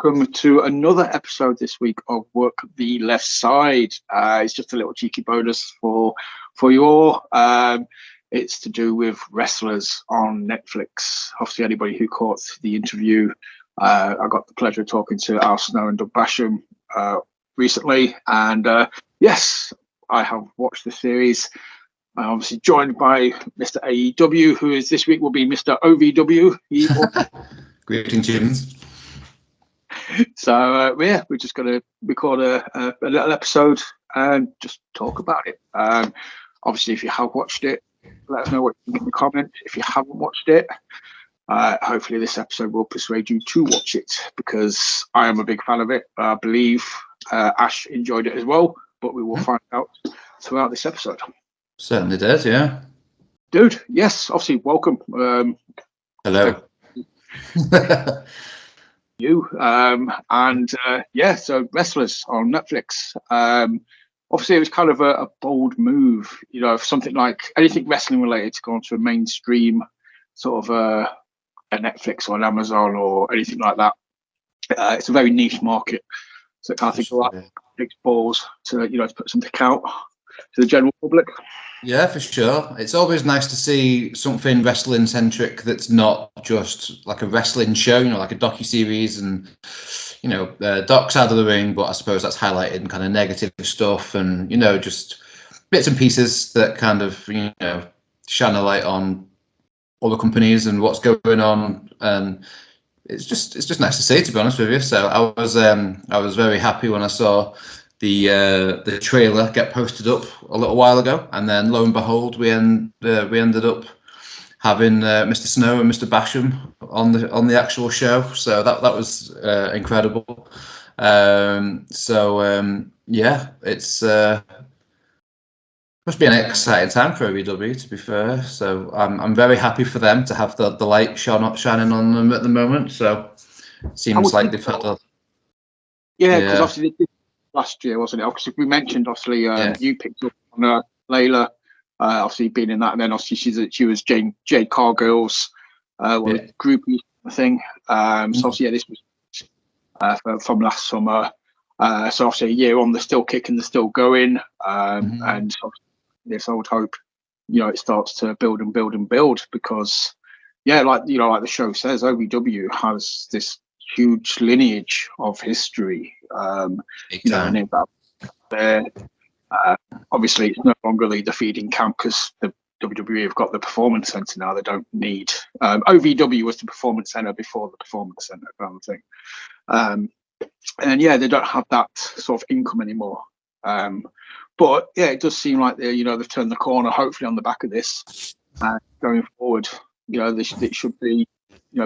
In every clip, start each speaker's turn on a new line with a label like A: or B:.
A: welcome to another episode this week of Work the Left Side. It's just a little cheeky bonus for you all. It's to do with wrestlers on Netflix. Obviously, anybody who caught the interview, I got the pleasure of talking to Al Snow and Doug Basham recently, and yes, I have watched the series. I'm obviously joined by Mr. AEW, who is this week will be Mr. OVW.
B: Greetings, James.
A: So yeah, we're just going to record a little episode and just talk about it. Obviously, if you have watched it, let us know what you think in the comment. If you haven't watched it, hopefully this episode will persuade you to watch it, because I am a big fan of it. I believe Ash enjoyed it as well, but we will find out throughout this episode.
B: Certainly did, yeah.
A: Dude, yes, obviously, welcome.
B: Hello.
A: You yeah, so Wrestlers on Netflix. Obviously, it was kind of a bold move, you know, for something like anything wrestling related to go onto a mainstream sort of a Netflix or an Amazon or anything like that. It's a very niche market, so I can't think of that takes balls to to put something out to the general public.
B: Yeah, for sure. It's always nice to see something wrestling centric that's not just like a wrestling show, like a docu-series and dark side of the ring, but I suppose that's highlighting kind of negative stuff and just bits and pieces that kind of shine a light on other companies and what's going on. And it's just nice to see, to be honest with you. So I was very happy when I saw the trailer get posted up a little while ago, and then lo and behold, we ended up having Mr. Snow and Mr. Basham on the actual show. So that was incredible. Yeah, it's must be an exciting time for OVW, to be fair. So I'm very happy for them to have the light shining on them at the moment. So it seems like they've had a
A: because obviously last year, wasn't it? Obviously, we mentioned you picked up on Layla, obviously being in that, and then obviously she was Jade Cargill's groupie thing. So obviously, this was from last summer. So obviously, a year on, they're still kicking, they're still going, and this old hope, it starts to build and build and build, because like the show says, OVW has this huge lineage of history. And obviously it's no longer the feeding camp, because the WWE have got the Performance Center now. They don't need OVW was the Performance Center before the Performance Center kind of thing. And they don't have that sort of income anymore. But it does seem like they've turned the corner, hopefully on the back of this, going forward. It should be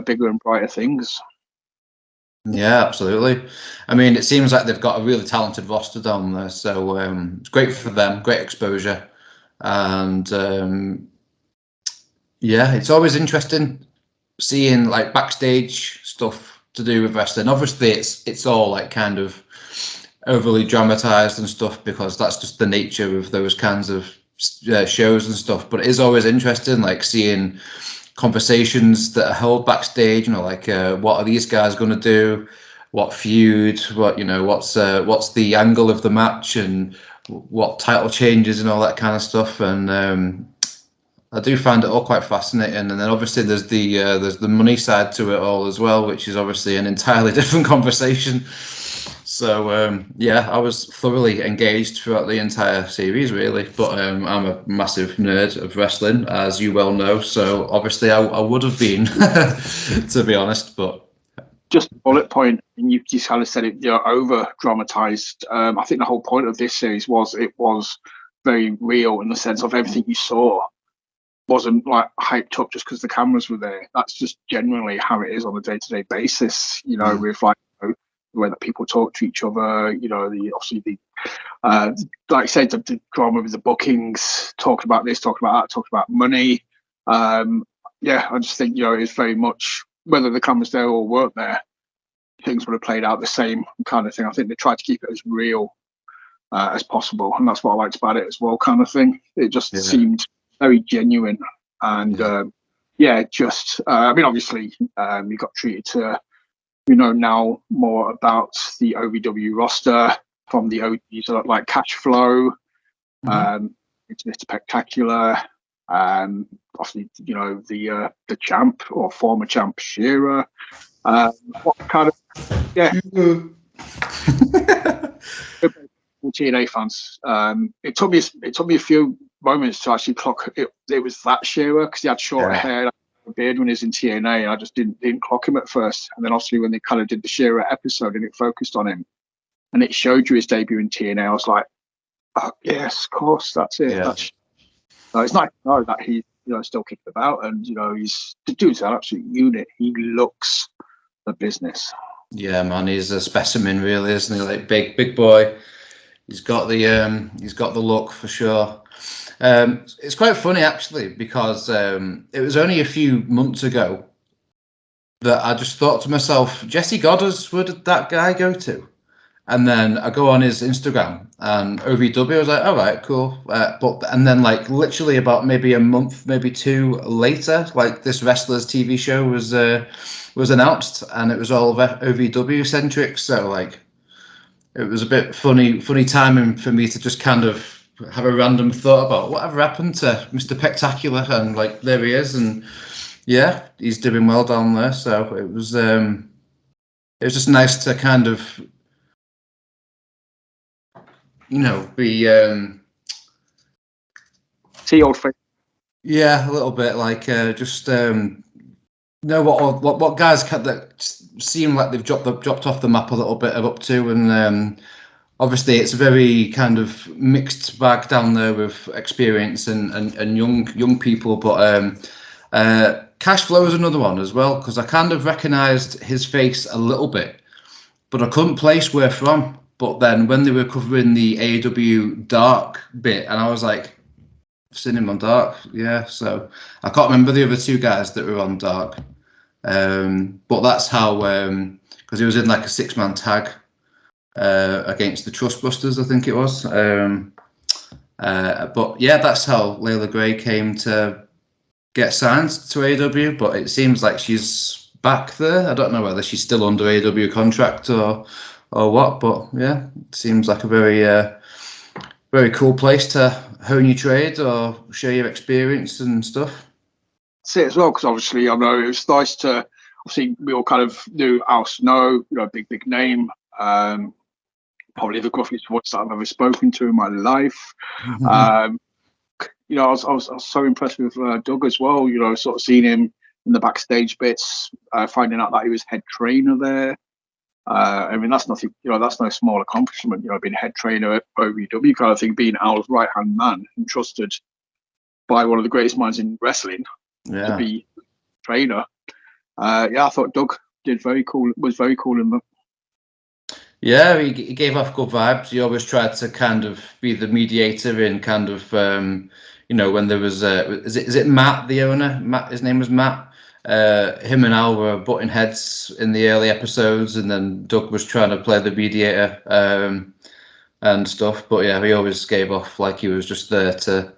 A: bigger and brighter things.
B: Yeah, absolutely. I mean, it seems like they've got a really talented roster down there, so it's great for them, great exposure, and it's always interesting seeing like backstage stuff to do with wrestling. Obviously, it's all like kind of overly dramatized and stuff, because that's just the nature of those kinds of shows and stuff. But it is always interesting, like seeing conversations that are held backstage, like what are these guys going to do, what feud, what's the angle of the match, and what title changes and all that kind of stuff. And I do find it all quite fascinating. And then obviously there's the money side to it all as well, which is obviously an entirely different conversation. So I was thoroughly engaged throughout the entire series, really. But I'm a massive nerd of wrestling, as you well know. So obviously I would have been, to be honest. But
A: just a bullet point, and you just kind of said it, over dramatized. I think the whole point of this series was it was very real, in the sense of everything you saw wasn't like hyped up just because the cameras were there. That's just generally how it is on a day-to-day basis. With like the way that people talk to each other, like I said, the drama with the bookings, talking about this, talking about that, talking about money. I just think it's very much, whether the cameras there or weren't there, things would have played out the same kind of thing. I think they tried to keep it as real as possible, and that's what I liked about it as well, kind of thing. It just seemed very genuine, and I mean, obviously, you got treated to we know now more about the OVW roster from the OGs like Cash Flow, it's Mr. Spectacular, obviously, you know, the champ or former champ Shearer. What kind of TNA fans. It took me a few moments to actually clock it was that Shearer, because he had shorter hair, like a beard when he was in TNA, and I just didn't clock him at first. And then obviously when they kind of did the Shearer episode and it focused on him and it showed you his debut in TNA, I was like, oh, yes, of course, that's it. Yeah. It's nice to know that he's, you know, still kicking about, and you know, the dude's an absolute unit. He looks the business.
B: Yeah, man, he's a specimen, really, isn't he? Like big boy. He's got the look for sure. It's quite funny actually, because it was only a few months ago that I just thought to myself, Jesse Goddard, where did that guy go to? And then I go on his Instagram and OVW. I was like, all right, cool. And then like literally about maybe a month, maybe two later, like this wrestler's TV show was announced, and it was all OVW centric. So like, it was a bit funny timing for me to just kind of have a random thought about whatever happened to Mr. Spectacular, and like there he is, and yeah, he's doing well down there. So it was just nice to kind of, you know, be
A: see old face.
B: Yeah, a little bit like just know what guys that seem like they've dropped off the map a little bit are up to, and obviously it's a very kind of mixed bag down there with experience and young people, but Cash Flow is another one as well, because I kind of recognised his face a little bit, but I couldn't place where from. But then when they were covering the AEW Dark bit, and I was like, I've seen him on Dark, yeah. So I can't remember the other two guys that were on Dark, but that's how, because he was in like a 6-man tag against the Trustbusters, I think it was. But yeah, that's how Layla Gray came to get signed to AEW. But it seems like she's back there. I don't know whether she's still under AEW contract or what, but yeah, it seems like a very cool place to hone your trade or share your experience and stuff.
A: That's it as well, because obviously I know it was nice to, obviously we all kind of knew Al Snow, you know, big name, probably the gruffest voice that I've ever spoken to in my life. You know, I was so impressed with Doug as well, you know, sort of seeing him in the backstage bits, finding out that he was head trainer there. I mean, that's nothing, you know, that's no small accomplishment, you know, being head trainer at OVW kind of thing, being Al's right-hand man and trusted by one of the greatest minds in wrestling to be trainer. Yeah, I thought Doug was very cool in that.
B: Yeah, he gave off good vibes. He always tried to kind of be the mediator in kind of, you know, when there was, is it Matt, the owner? Matt, his name was Matt. Him and Al were butting heads in the early episodes, and then Doug was trying to play the mediator and stuff. But yeah, he always gave off like he was just there to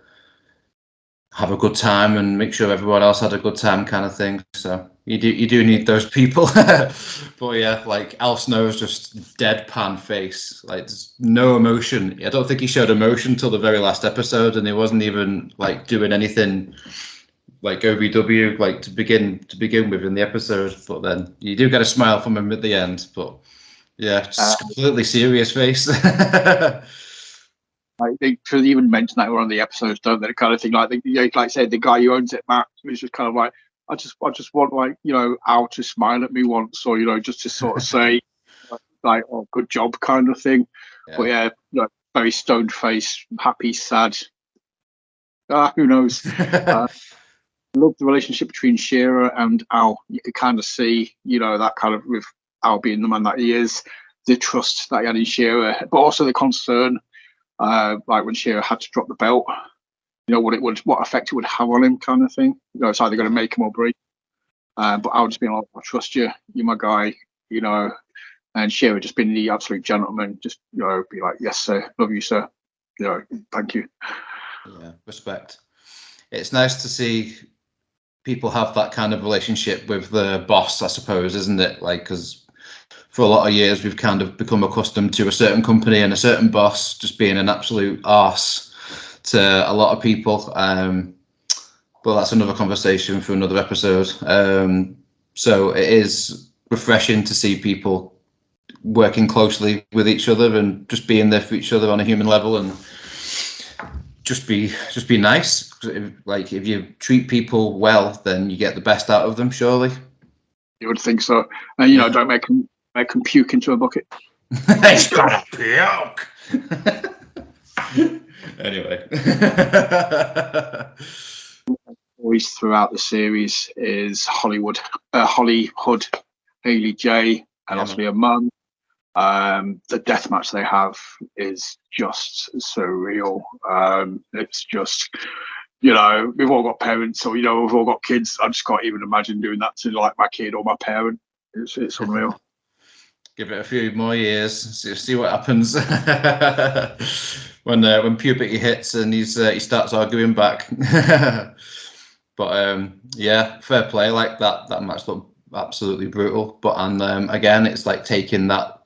B: have a good time and make sure everyone else had a good time, kind of thing. So you do need those people. But yeah, like Al Snow's just deadpan face, like there's no emotion. I don't think he showed emotion till the very last episode, and he wasn't even like doing anything like OVW like to begin with in the episode. But then you do get a smile from him at the end. But yeah, just completely serious face.
A: They could even mention that one of the episodes, don't they? Kind of thing, like I said, the guy who owns it, Matt, was just kind of like, I just want, like, you know, Al to smile at me once, or, you know, just to sort of say like, oh, good job, kind of thing. Yeah. But yeah, you know, very stoned face, happy, sad. Who knows? I love the relationship between Shearer and Al. You could kind of see, you know, that kind of, with Al being the man that he is, the trust that he had in Shearer, but also the concern. Like when Shearer had to drop the belt, you know, what effect it would have on him, kind of thing. You know, it's either going to make him or break. But I would just be like, I trust you, you're my guy, you know. And Shearer just being the absolute gentleman, just, you know, be like, yes sir, love you sir, you know, thank you.
B: Yeah, respect. It's nice to see people have that kind of relationship with the boss, I suppose, isn't it? Like, because for a lot of years we've kind of become accustomed to a certain company and a certain boss just being an absolute arse to a lot of people. But that's another conversation for another episode. So it is refreshing to see people working closely with each other and just being there for each other on a human level, and just be nice. Like, if you treat people well, then you get the best out of them, surely.
A: You would think so. And don't make them puke into a bucket.
B: It's gotta puke. Anyway.
A: Always throughout the series is Holly Hood, Haley J, and obviously her mum. The death match they have is just surreal. It's just, we've all got parents, or we've all got kids. I just can't even imagine doing that to like my kid or my parent. It's unreal.
B: Give it a few more years, see what happens. when puberty hits and he starts arguing back. But yeah, fair play. Like that match looked absolutely brutal. But again, it's like taking that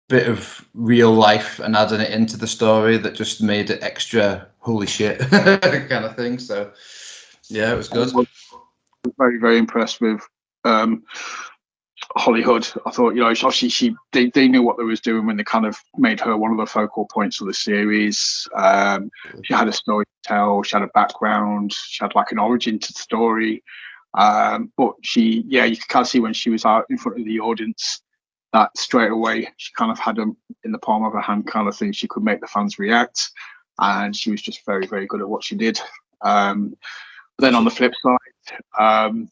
B: bit of real life and adding it into the story that just made it extra holy shit kind of thing. So yeah, it was good.
A: I was very, very impressed with Holly Hood. I thought, obviously they knew what they was doing when they kind of made her one of the focal points of the series. She had a story to tell, she had a background, she had like an origin to the story. But you could kind of see when she was out in front of the audience that straight away she kind of had them in the palm of her hand kind of thing. She could make the fans react, and she was just very, very good at what she did. But then on the flip side,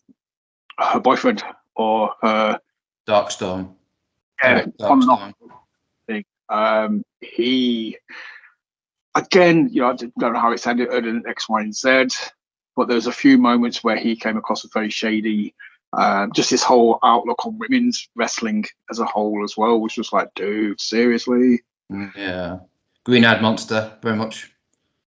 A: her boyfriend, or her
B: Darkstorm.
A: Yeah,
B: Darkstorm.
A: He, again, I don't know how it's ended in X, Y, and Z, but there's a few moments where he came across as very shady. Just his whole outlook on women's wrestling as a whole as well was just like, dude, seriously?
B: Yeah, green-eyed monster, very much.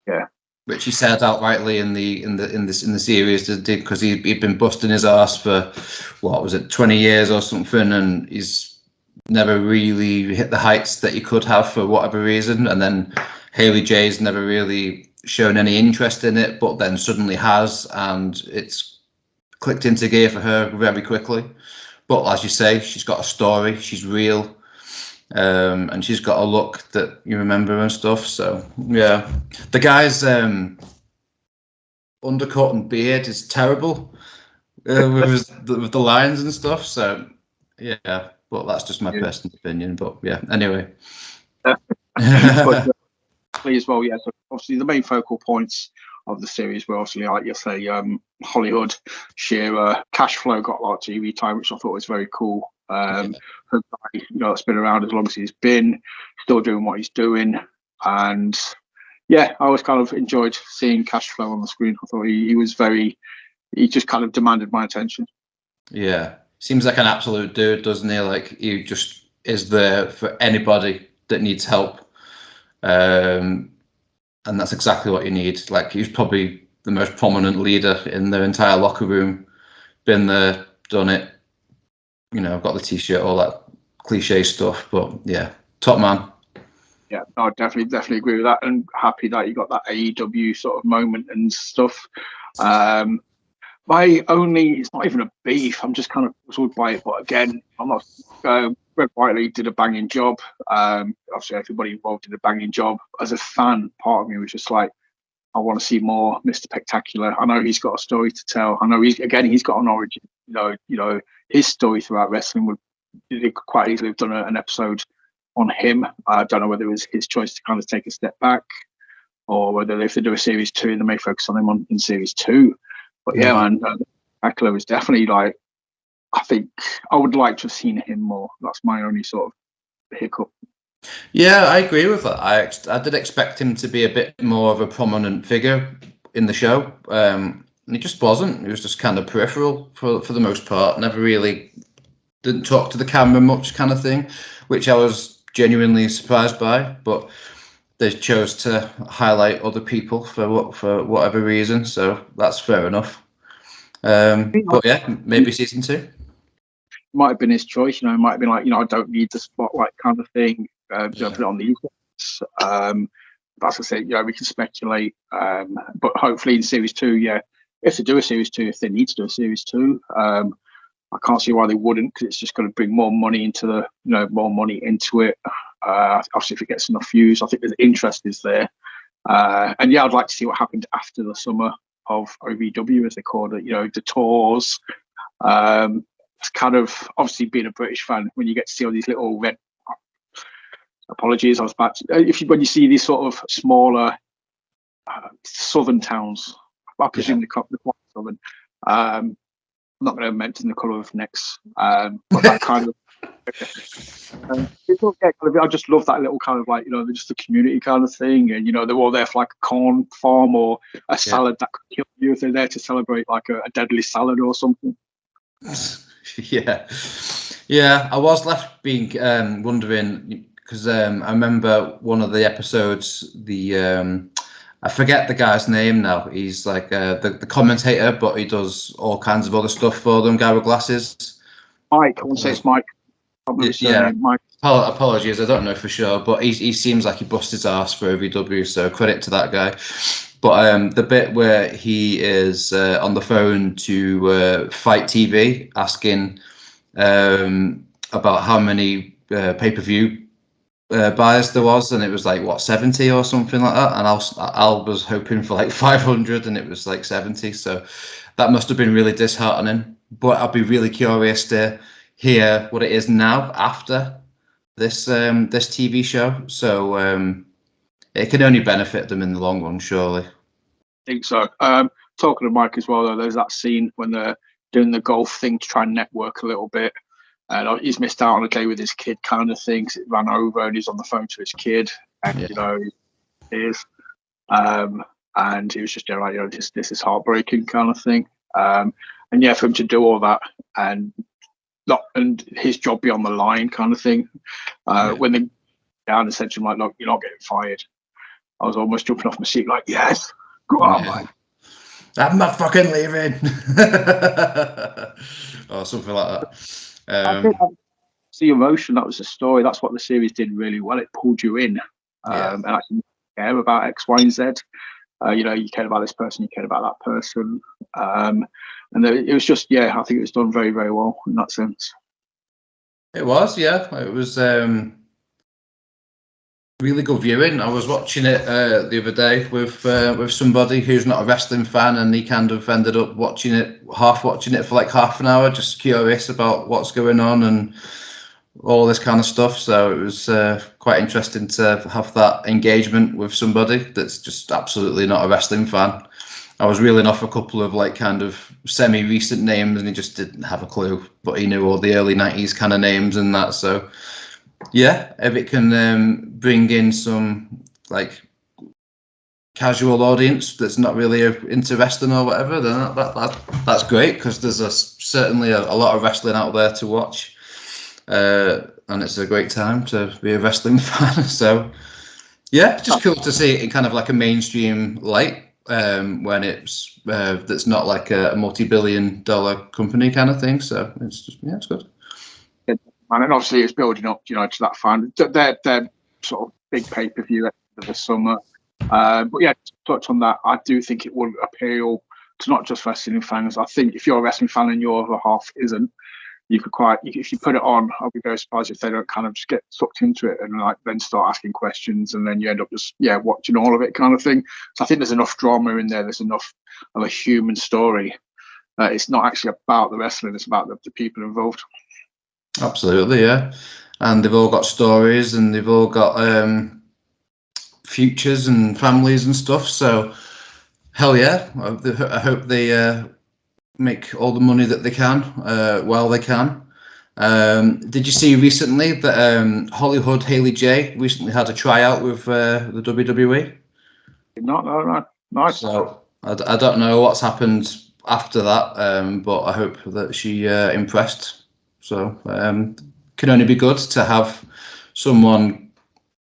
A: Yeah,
B: which he said outrightly in the series, because he'd been busting his ass for 20 years or something, and he's never really hit the heights that he could have for whatever reason. And then Haley J's never really shown any interest in it, but then suddenly has, and it's clicked into gear for her very quickly. But as you say, she's got a story, she's real, and she's got a look that you remember and stuff. So yeah, the guy's undercut and beard is terrible with the lines and stuff. So yeah, but that's just my personal opinion. But yeah, anyway.
A: As well, yeah. So obviously the main focal points of the series were obviously, like you say, Holly Hood, Shearer, Cash Flow got a lot of TV time, which I thought was very cool. Her guy, that's been around as long as he's been, still doing what he's doing, and yeah, I always kind of enjoyed seeing Cash Flow on the screen. I thought he just kind of demanded my attention.
B: Yeah, seems like an absolute dude, doesn't he? Like, he just is there for anybody that needs help. And that's exactly what you need. Like, he's probably the most prominent leader in their entire locker room. Been there, done it. Got the t-shirt, all that cliche stuff. But yeah, top man.
A: Yeah, I definitely agree with that, and happy that you got that AEW sort of moment and stuff. It's not even a beef. I'm just kind of puzzled by it. But again, I'm not. Red Whiteley did a banging job. Obviously, everybody involved did a banging job. As a fan, part of me was just like, I want to see more Mr. Spectacular. I know he's got a story to tell. I know he's got an origin. His story throughout wrestling could quite easily have done an episode on him. I don't know whether it was his choice to kind of take a step back, or whether if they do a series 2, they may focus on him in series 2. But yeah, man, Spectacular was definitely like, I think I would like to have seen him more. That's my only sort of hiccup.
B: Yeah, I agree with that. I did expect him to be a bit more of a prominent figure in the show, and he just wasn't. He was just kind of peripheral for the most part. Never really didn't talk to the camera much, kind of thing, which I was genuinely surprised by. But they chose to highlight other people for whatever reason, so that's fair enough. But yeah, maybe season 2.
A: might have been his choice. You know, it might have been like, I don't need the spotlight kind of thing. Put it on the evenings. That's I said, we can speculate. But hopefully in series 2, if they do a series 2, if they need to do a series 2, I can't see why they wouldn't, because it's just going to bring more money into it. Obviously, if it gets enough views, I think the interest is there. And I'd like to see what happened after the summer of OVW, as they called it. The tours. It's kind of, obviously, being a British fan, when you get to see all these little red. Apologies, I was back. When you see these sort of smaller southern towns, I presume they're quite southern. I'm not going to mention the colour of necks, but that kind of. I just love that little kind of like, just the community kind of thing, and they're all there for like a corn farm or a salad that could kill you if they're there to celebrate like a deadly salad or something.
B: Yeah. I was left being wondering, because I remember one of the episodes, I forget the guy's name now. He's like the commentator, but he does all kinds of other stuff for them. Guy with glasses.
A: Mike, I want to say it's Mike. Mike.
B: Apologies, I don't know for sure, but he seems like he busted his ass for OVW, so credit to that guy. But the bit where he is on the phone to Fight TV asking about how many pay-per-view buyers there was, and it was like 70 or something like that, and Al was hoping for like 500, and it was like 70, so that must have been really disheartening. But I'd be really curious to hear what it is now after this TV show, so it can only benefit them in the long run, surely.
A: I think so. Talking to Mike as well, though, there's that scene when they're doing the golf thing to try and network a little bit. And he's missed out on a day with his kid kind of thing. It ran over and he's on the phone to his kid. And, he is. And he was just like, this is heartbreaking kind of thing. And for him to do all that and his job be on the line kind of thing. When they down and said to him, like, look, you're not getting fired. I was almost jumping off my seat like, yes, go on, man.
B: I'm not fucking leaving. Or something like that.
A: I think that's the emotion. That was the story. That's what the series did really well. It pulled you in, and I didn't care about X, Y, and Z. You cared about this person, you cared about that person, and it was just, I think it was done very, very well in that sense.
B: It was, it was really good viewing. I was watching it the other day with somebody who's not a wrestling fan, and he kind of ended up watching it for like half an hour, just curious about what's going on and all this kind of stuff. So it was quite interesting to have that engagement with somebody that's just absolutely not a wrestling fan. I was reeling off a couple of like kind of semi-recent names, and he just didn't have a clue, but he knew all the early 90s kind of names and that. So if it can bring in some like casual audience that's not really into wrestling or whatever, then that's great, because there's certainly a lot of wrestling out there to watch, and it's a great time to be a wrestling fan. So just cool to see it in kind of like a mainstream light, when it's that's not like a multi-billion-dollar company kind of thing. So it's just it's good.
A: And obviously it's building up, to that fan. They're sort of big pay-per-view of the summer. But to touch on that, I do think it would appeal to not just wrestling fans. I think if you're a wrestling fan and your other half isn't, if you put it on, I'll be very surprised if they don't kind of just get sucked into it and like then start asking questions, and then you end up just watching all of it kind of thing. So I think there's enough drama in there. There's enough of a human story. It's not actually about the wrestling; it's about the people involved.
B: Absolutely, and they've all got stories, and they've all got futures and families and stuff. So hell yeah, I hope they make all the money that they can while they can. Did you see recently that Hollywood Haley J recently had a tryout with the WWE?
A: No. Nice.
B: So I don't know what's happened after that, but I hope that she impressed. So can only be good to have someone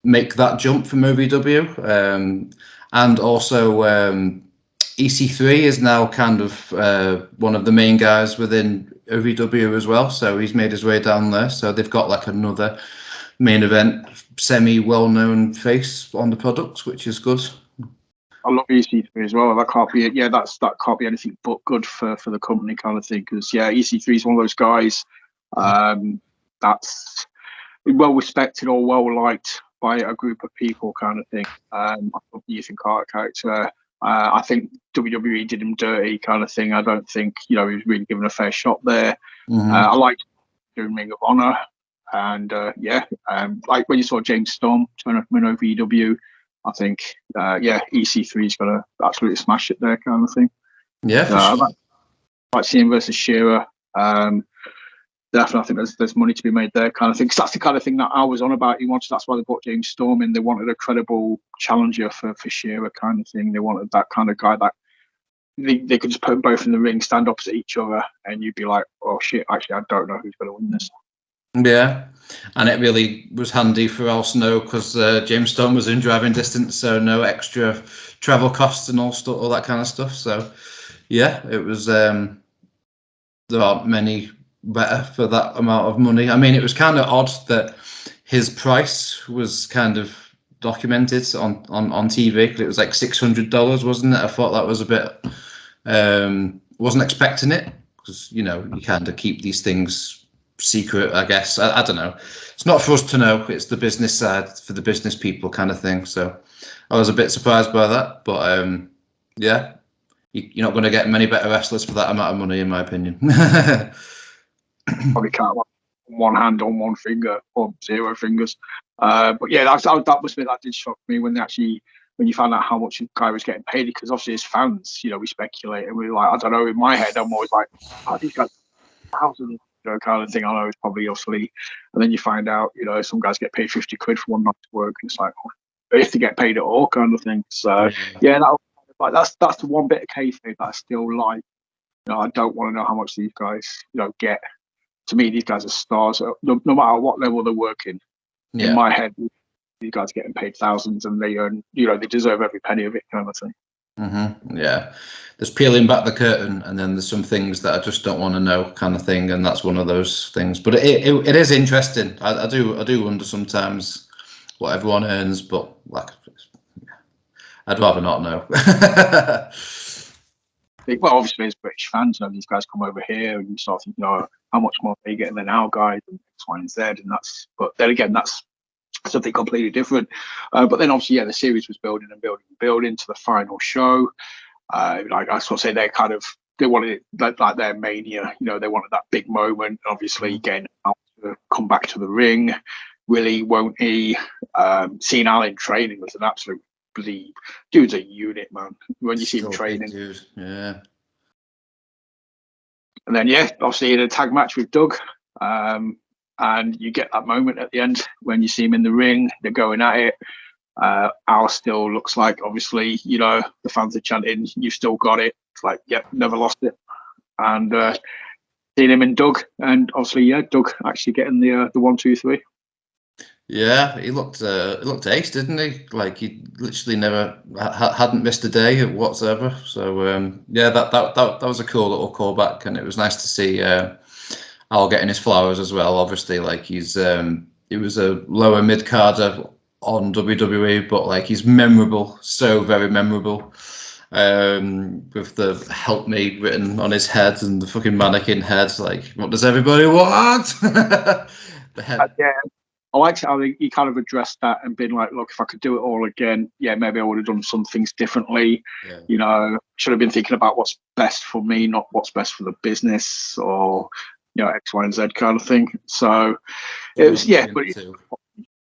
B: make that jump from OVW, and also EC3 is now kind of one of the main guys within OVW as well, so he's made his way down there. So they've got like another main event, semi-well-known face on the product, which is good.
A: I love EC3 as well. That can't be anything but good for the company kind of thing. Because EC3 is one of those guys that's well respected or well liked by a group of people kind of thing. I love the Ethan Carter character. I think WWE did him dirty kind of thing. I don't think he was really given a fair shot there. I liked doing Ring of Honor, and like when you saw James Storm turn up in OVW, I think EC3's got to absolutely smash it there kind of thing.
B: Yeah, for sure.
A: Like seeing versus Shearer. Definitely, I think there's money to be made there, kind of thing. Because that's the kind of thing that I was on about. That's why they brought James Storm in. They wanted a credible challenger for Shearer, kind of thing. They wanted that kind of guy that they could just put them both in the ring, stand opposite each other, and you'd be like, "Oh shit! Actually, I don't know who's going to win this."
B: Yeah, and it really was handy for Al Snow because James Storm was in driving distance, so no extra travel costs and all that kind of stuff. So, yeah, it was. There aren't many better for that amount of money. I mean, it was kind of odd that his price was kind of documented on TV because it was like $600, wasn't it? I thought that was a bit. Wasn't expecting it because you kind of keep these things secret, I guess. I don't know. It's not for us to know. It's the business side for the business people kind of thing. So I was a bit surprised by that, but yeah, you're not going to get many better wrestlers for that amount of money, in my opinion.
A: Probably can't one hand on one finger or 0 fingers. But yeah, that must be, that did shock me when you found out how much the guy was getting paid, because obviously as fans, we speculate and we're like, I don't know, in my head I'm always like, oh, these guys thousands, kind of thing. I know it's probably obviously, and then you find out, some guys get paid 50 quid for one night to work, and it's like, oh, they have to get paid at all, kind of thing. So yeah, that's the one bit of kayfabe that I still like. I don't want to know how much these guys, get. To me, these guys are stars. No matter what level they're working, in my head, these guys are getting paid thousands, and they earn, they deserve every penny of it, kind of thing.
B: Mm-hmm. Yeah, there's peeling back the curtain, and then there's some things that I just don't want to know, kind of thing, and that's one of those things. But it is interesting. I do wonder sometimes what everyone earns, but like, I'd rather not know.
A: Well, obviously, as British fans, these guys come over here and you start thinking, how much more are they getting than our guys, and X, Y, and Z, and but then again, that's something completely different. But then obviously, the series was building to the final show. Like I sort of say, they wanted it like their Mania. They wanted that big moment. Obviously, getting Al to come back to the ring, really, won't he? Seeing Al in training was an absolute bleed. Dude's a unit, man. When you see him training,
B: dude. Yeah.
A: And then obviously in a tag match with Doug, and you get that moment at the end when you see him in the ring. They're going at it. Al still looks like, obviously, the fans are chanting, "You've still got it." It's like, never lost it. And seeing him in Doug, and obviously, Doug actually getting the 1, 2, 3.
B: Yeah, he looked ace, didn't he? Like he literally never hadn't missed a day whatsoever. So that was a cool little callback, and it was nice to see Al getting his flowers as well. Obviously, like he was a lower mid carder on WWE, but like he's memorable, so very memorable. With the "Help Me" written on his head and the fucking mannequin head. Like, what does everybody want? The head.
A: I liked how he kind of addressed that and been like, look, if I could do it all again, maybe I would have done some things differently. Should have been thinking about what's best for me, not what's best for the business, or X, Y, and Z kind of thing. So it was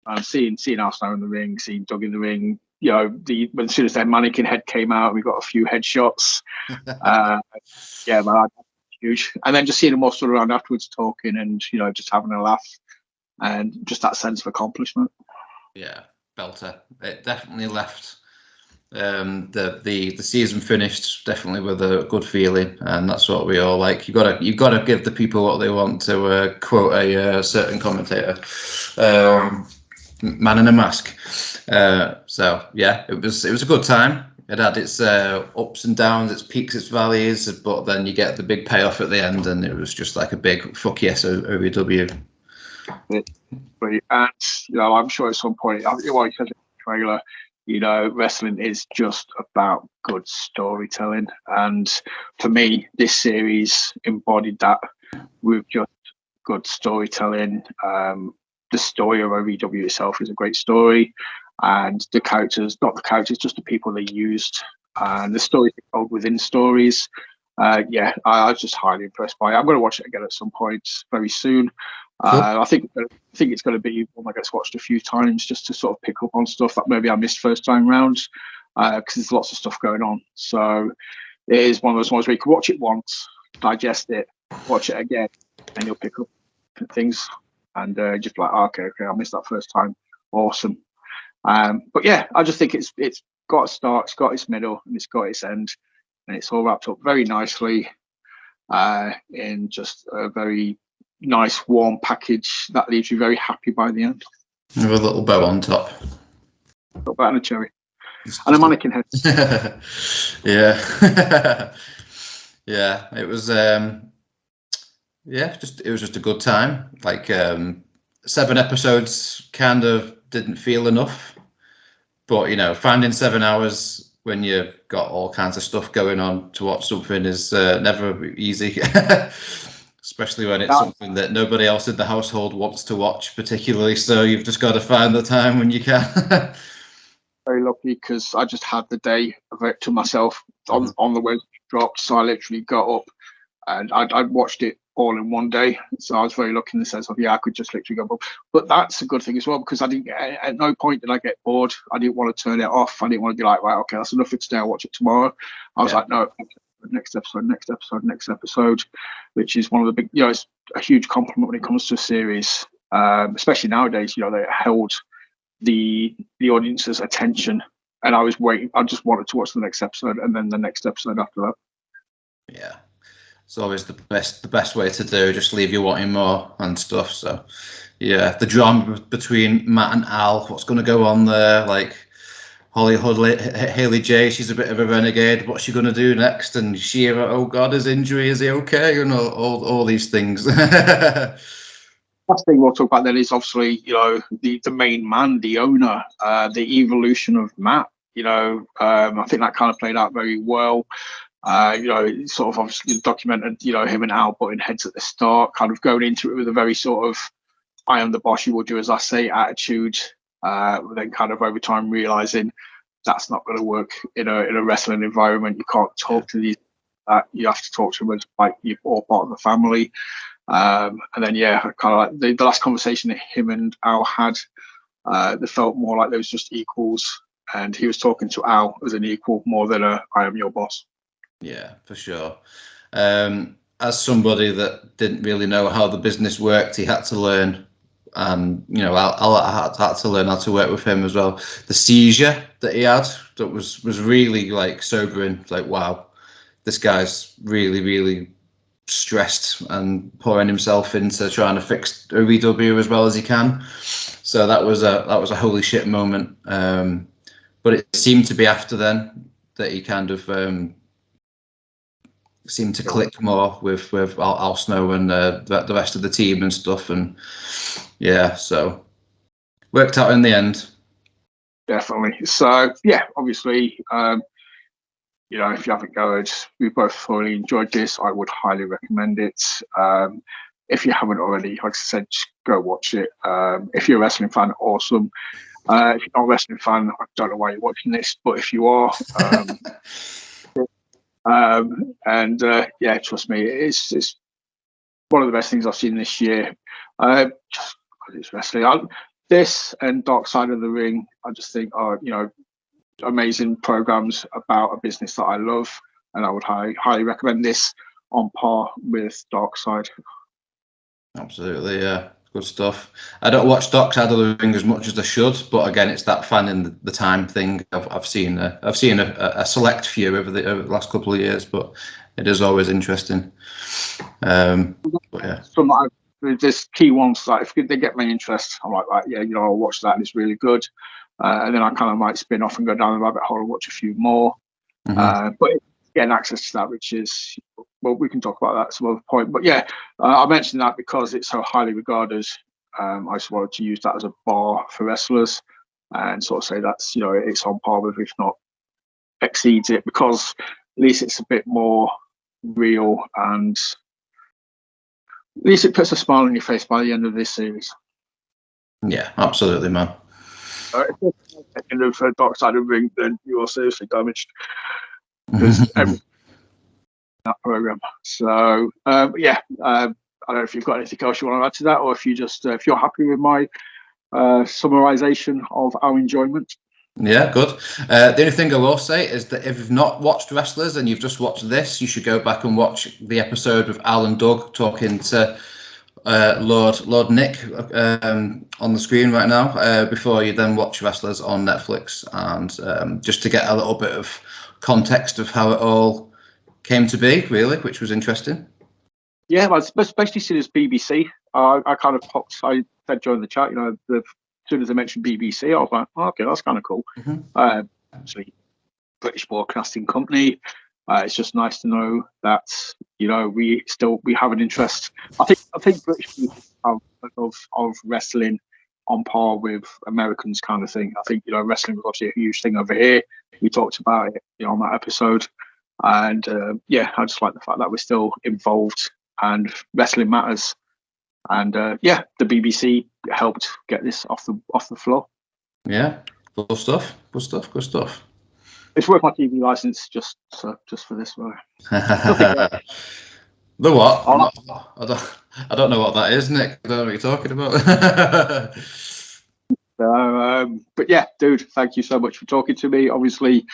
A: but seeing Al Snow in the ring, seeing Doug in the ring, as soon as their mannequin head came out, we got a few headshots. Man, huge. And then just seeing them all stood around afterwards talking and just having a laugh. And just that sense of accomplishment.
B: Yeah, belter. It definitely left the season finished definitely with a good feeling, and that's what we all like. You've got to give the people what they want, to quote a certain commentator, man in a mask. So yeah, it was a good time. It had its ups and downs, its peaks, its valleys, but then you get the big payoff at the end, and it was just like a big fuck yes OVW.
A: And I'm sure at some point, like you said in the trailer, wrestling is just about good storytelling, and for me, this series embodied that with just good storytelling. The story of OVW itself is a great story, and the characters, not the characters, just the people they used, and the stories told within stories. I was just highly impressed by it. I'm going to watch it again at some point very soon. Cool. I think it's going to be one that gets watched a few times just to sort of pick up on stuff that maybe I missed first time round, because there's lots of stuff going on. So it is one of those ones where you can watch it once, digest it, watch it again, and you'll pick up things and just like, okay, I missed that first time. Awesome. But yeah, I just think it's got a start, it's got its middle, and it's got its end, and it's all wrapped up very nicely in just a very nice warm package that leaves you very happy by the end.
B: With a little bow on top.
A: A little bow and a cherry. And a mannequin head.
B: Yeah. Yeah, it was it was just a good time. Like 7 episodes kind of didn't feel enough. But finding 7 hours when you've got all kinds of stuff going on to watch something is never easy. Especially when it's something that nobody else in the household wants to watch particularly, so you've just got to find the time when you can.
A: Very lucky, because I just had the day of it to myself on the way it dropped, so I literally got up and I watched it all in one day. So I was very lucky in the sense of, I could just literally go. But that's a good thing as well, because I didn't, at no point did I get bored. I didn't want to turn it off. I didn't want to be like, right, okay, that's enough for today, I'll watch it tomorrow. I was like, no, next episode, which is one of the big, it's a huge compliment when it comes to a series, especially nowadays. They held the audience's attention, and I was waiting. I just wanted to watch the next episode and then the next episode after that.
B: Yeah, it's always the best way to do. Just leave you wanting more and stuff. So yeah, the drama between Matt and Al, what's going to go on there, like Holly Hudley, Haley J, she's a bit of a renegade. What's she going to do next? And Shira, oh God, his injury, is he okay? All these things.
A: Last thing we'll talk about then is obviously, the main man, the owner, the evolution of Matt. I think that kind of played out very well. Sort of obviously documented, him and Al butting heads at the start, kind of going into it with a very sort of, I am the boss, you will do as I say attitude. Then kind of over time realizing that's not going to work in a wrestling environment. You can't talk to these. You have to talk to them as like you're all part of the family. And then kind of like the last conversation that him and Al had, they felt more like they was just equals, and he was talking to Al as an equal more than I am your boss.
B: Yeah, for sure. As somebody that didn't really know how the business worked, he had to learn. And I had to learn how to work with him as well. The seizure that he had, that was really like sobering. Like, wow, this guy's really, really stressed and pouring himself into trying to fix OVW as well as he can. So that was a holy shit moment. But it seemed to be after then that he kind of seemed to click more with Al Snow and the rest of the team and stuff, and so worked out in the end. Definitely.
A: So obviously, if you haven't gone, we both thoroughly enjoyed this. I would highly recommend it. If you haven't already, like I said, just go watch it. If you're a wrestling fan, awesome. If you're not a wrestling fan, I don't know why you're watching this, but if you are, trust me, it's one of the best things I've seen this year. Just because it's wrestling. This and Dark Side of the Ring, I just think are amazing programs about a business that I love, and I would highly recommend this on par with Dark Side.
B: Absolutely, yeah. Good stuff. I don't watch Dark Side of the Ring as much as I should, but again, it's that finding the time thing. I've seen a select few over the last couple of years, but it is always interesting. But yeah,
A: some that there's key ones that if they get my interest, I'm like, yeah, I'll watch that and it's really good. And then I kind of might spin off and go down the rabbit hole and watch a few more. But getting access to that, which is, well, we can talk about that at some other point. But yeah, I mentioned that because it's so highly regarded. I just wanted to use that as a bar for wrestlers and sort of say that's, it's on par with, if not exceeds it, because at least it's a bit more real and at least it puts a smile on your face by the end of this series.
B: Yeah, absolutely, man.
A: If you're second of Dark Side of the Ring, then you are seriously damaged. Because that program. So yeah, I don't know if you've got anything else you want to add to that, or if you just if you're happy with my summarization of our enjoyment.
B: Yeah, good. The only thing I will say is that if you've not watched Wrestlers and you've just watched this, you should go back and watch the episode with Al and Doug talking to Lord Nick on the screen right now, before you then watch Wrestlers on Netflix, and just to get a little bit of context of how it all came to be, really, which was interesting.
A: Yeah, well, especially seeing as BBC, I kind of popped. I said during the chat, as soon as I mentioned BBC, I was like, oh, okay, that's kind of cool. Actually, British Broadcasting Company. It's just nice to know that we have an interest. I think British people have of wrestling on par with Americans, kind of thing. I think wrestling was obviously a huge thing over here. We talked about it on that episode, and yeah, I just like the fact that we're still involved and wrestling matters. And yeah, the BBC helped get this off the floor.
B: Yeah, good stuff.
A: It's worth my TV license just for this one.
B: The what? I don't know what that is, Nick. I don't know what you're talking about.
A: But yeah, dude, thank you so much for talking to me. Obviously,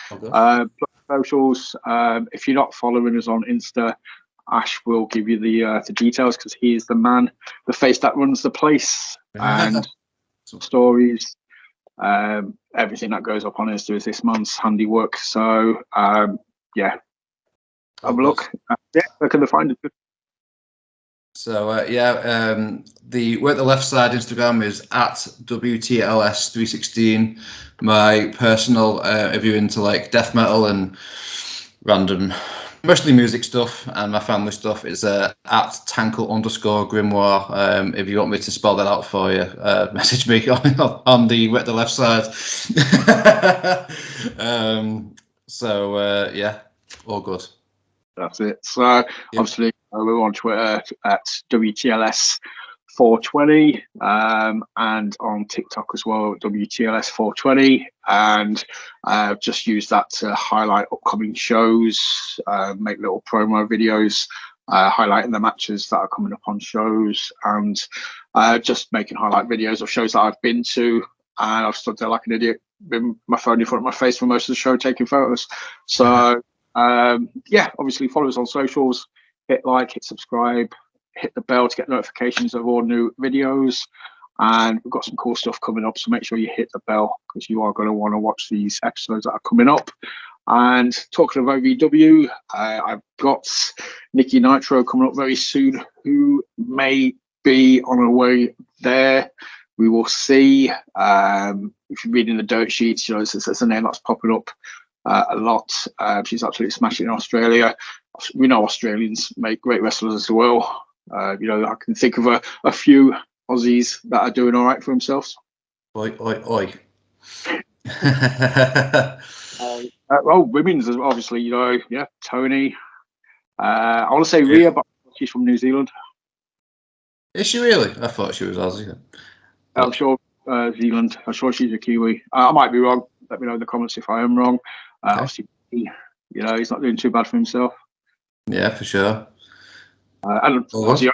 A: socials. If you're not following us on Insta, Ash will give you the details because he is the man, the face that runs the place, and some stories. Everything that goes up on Insta is this man's handiwork. So yeah, have a look. Yeah, where can they find it?
B: So the Work the Left Side Instagram is at WTLS316. My personal, if you're into like death metal and random, mostly music stuff, and my family stuff is at Tankle_Grimoire. If you want me to spell that out for you, message me on the Work the Left Side. Yeah, all good.
A: That's it. So obviously we're on Twitter at WTLS420, and on TikTok as well, WTLS420, and just use that to highlight upcoming shows, make little promo videos, highlighting the matches that are coming up on shows, and just making highlight videos of shows that I've been to. And I've stood there like an idiot with my phone in front of my face for most of the show taking photos. So yeah, obviously follow us on socials, hit like, hit subscribe, hit the bell to get notifications of all new videos, and we've got some cool stuff coming up, so make sure you hit the bell because you are going to want to watch these episodes that are coming up. And talking of OVW, I've got Nikki Nitro coming up very soon, who may be on her way there. We will see. If you're reading the dirt sheets, it's a name that's popping up a lot. She's absolutely smashing in Australia. We know Australians make great wrestlers as well. I can think of a few Aussies that are doing all right for themselves.
B: Oi, oi, oi.
A: Well, women's obviously, yeah, Tony. I want to say Rhea, but she's from New Zealand.
B: Is she really? I thought she was Aussie.
A: I'm sure Zealand. I'm sure she's a Kiwi. I might be wrong. Let me know in the comments if I am wrong. Obviously, he's not doing too bad for himself.
B: Yeah, for sure.
A: And obviously,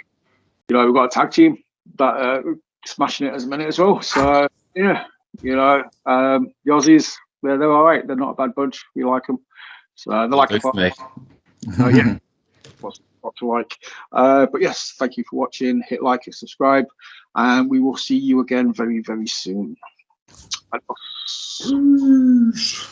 A: we've got a tag team that smashing it as a minute as well. So yeah, the Aussies, they're all right. They're not a bad bunch. We like them. So they're like a
B: me.
A: Yeah, what to like. But yes, thank you for watching. Hit like and subscribe, and we will see you again very, very soon. Adios.